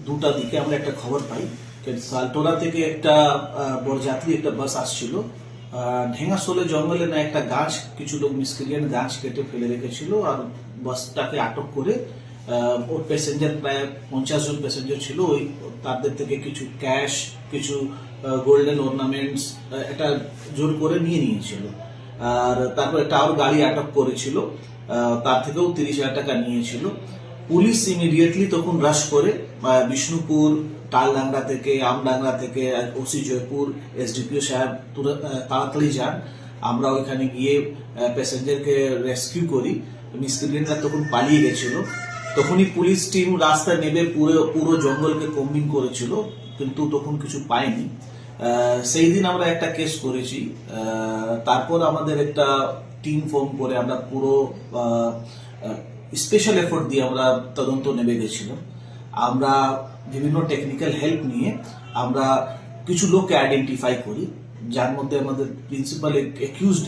দুটা দিকে আমরা একটা খবর পাই সালটোরা থেকে একটা বরযাত্রী একটা বাস আসছিল। ঢেঙ্গাসোলে জঙ্গলে না একটা গাছ, কিছু লোক মিসক্রিয়েন্ট গাছ কেটে ফেলে রেখেছিল আর বাসটাকে আটক করে ওর প্যাসেঞ্জার প্রায় 50 জন প্যাসেঞ্জার ছিল। ওই তাদের থেকে কিছু ক্যাশ, কিছু গোল্ডেন অর্নামেন্টস এটা জোর করে নিয়ে নিয়েছিল। আর তারপর একটা আর গাড়ি আটক করেছিল, তার থেকেও 30,000 টাকা নিয়েছিল। পুলিশ ইমিডিয়েটলি তখন রাশ করে বিষ্ণুপুর, তালডাংরা থেকে, আমডাংরা থেকে ওসি জয়পুর, এসডিপিও সাহেব তাড়াতাড়ি যান। আমরা ওইখানে গিয়ে প্যাসেঞ্জারকে রেস্কিউ করি। মিসক্রিয়েন্টরা তখন পালিয়ে গেছিল। তখনই পুলিশ টিম রাস্তায় নেমে পুরো জঙ্গলকে কম্বিং করেছিল, কিন্তু তখন কিছু পায়নি। সেই দিন আমরা একটা কেস করেছি। তারপর আমাদের একটা টিম ফর্ম করে আমরা পুরো স্পেশাল এফোর্ট দিয়ে আমরা তদন্ত নেমে গেছিলাম। আমরা বিভিন্ন টেকনিক্যাল হেল্প নিয়ে আমরা কিছু লোককে আইডেন্টিফাই করি, যার মধ্যে আমাদের প্রিন্সিপাল অ্যাকিউজড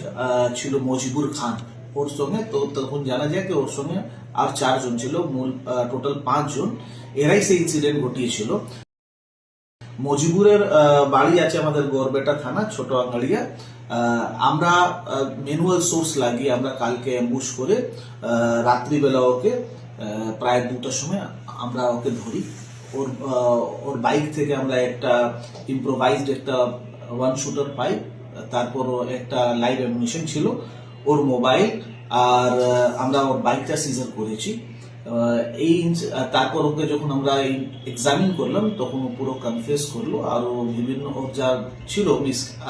ছিল মজিবুর খান। ওর সঙ্গে তো তখন জানা যায় যে ওর সঙ্গে আর 4 জন ছিল, মূল টোটাল 5 জন। এরাই সেই ইনসিডেন্ট ঘটিয়েছিল। মজিবুরের বাড়ি আছে আমাদের গড়বেটা থানা, ছোট আঙ্গাড়িয়া। আমরা ম্যানুয়াল সোর্স লাগিয়ে আমরা কালকে অ্যাম্বুশ করে রাত্রিবেলা ওকে প্রায় 2টার সময় আমরা ওকে ধরি। ওর বাইক থেকে আমরা একটা ইম্প্রোভাইজড একটা 1 শুটার পাই। তারপর একটা লাইভ অ্যামুনিশন ছিল, ওর মোবাইল, আর আমরা ওর বাইকটা সিজার করেছি। তারপর ওকে যখন আমরা এক্সামিন করলাম তখন ও পুরো কনফেস করলো, আর ও বিভিন্ন ওর যা ছিল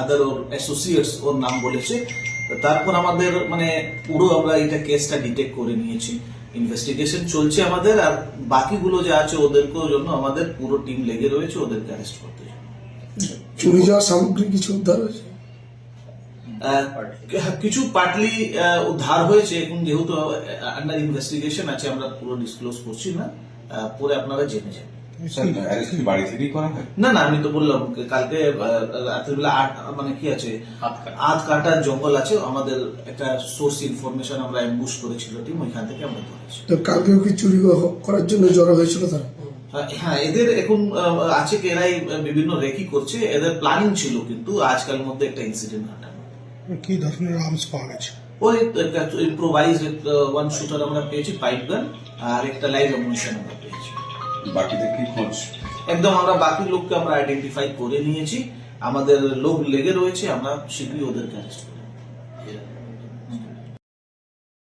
আদার ওর অ্যাসোসিয়েটস ওর নাম বলেছে। তারপর আমাদের পুরো আমরা এটা কেসটা ডিটেক্ট করে নিয়েছি। ইনভেস্টিগেশন চলছে আমাদের, আর বাকিগুলো যা আছে ওদেরকেও জন্য আমাদের পুরো টিম লেগে রয়েছে ওদেরকে অ্যারেস্ট করতে। চুরি যাওয়া সামগ্রী কিছু উদ্ধার হয়েছে, কিছু পার্টলি উদ্ধার হয়েছে। এখন যেহেতু আন্ডার ইনভেস্টিগেশন আছে আমরা পুরো ডিসক্লোজ করছি না, পরে আপনারা জেনে যাবেন। বাড়ি থেকেই করা হয়? না, আমি তো বললাম কালকে রাত্রিবেলা কি আছে, আধ কাটা জঙ্গল আছে, আমাদের একটা সোর্স ইনফরমেশন আমরা অ্যাম্বুশ করেছিল টিম, ওইখান থেকে আমরা ধরেছি। তো কালকেও কি চুরি করার জন্য জড়ো হয়েছিল তারা? হ্যাঁ, এদের এখন আছে কি এরাই বিভিন্ন রেকি করছে, এদের প্ল্যানিং ছিল, কিন্তু আজকাল মধ্যে একটা ইনসিডেন্ট ঘটানো। কি ধরনের আর্মস পাওয়া গেছে? ওই ইম্প্রোভাইজড 1 শুটার আমরা পেয়েছি, পাইপ গান, আর একটা লাইভ অ্যামুনিশন আমরা পেয়েছি। বাকিদের কি খোঁজ? একদম আমরা বাকি লোককে আমরা আইডেন্টিফাই করে নিয়েছি, আমাদের লোক লেগে রয়েছে, আমরা শীঘ্রই ওদেরকে অ্যারেস্ট করব।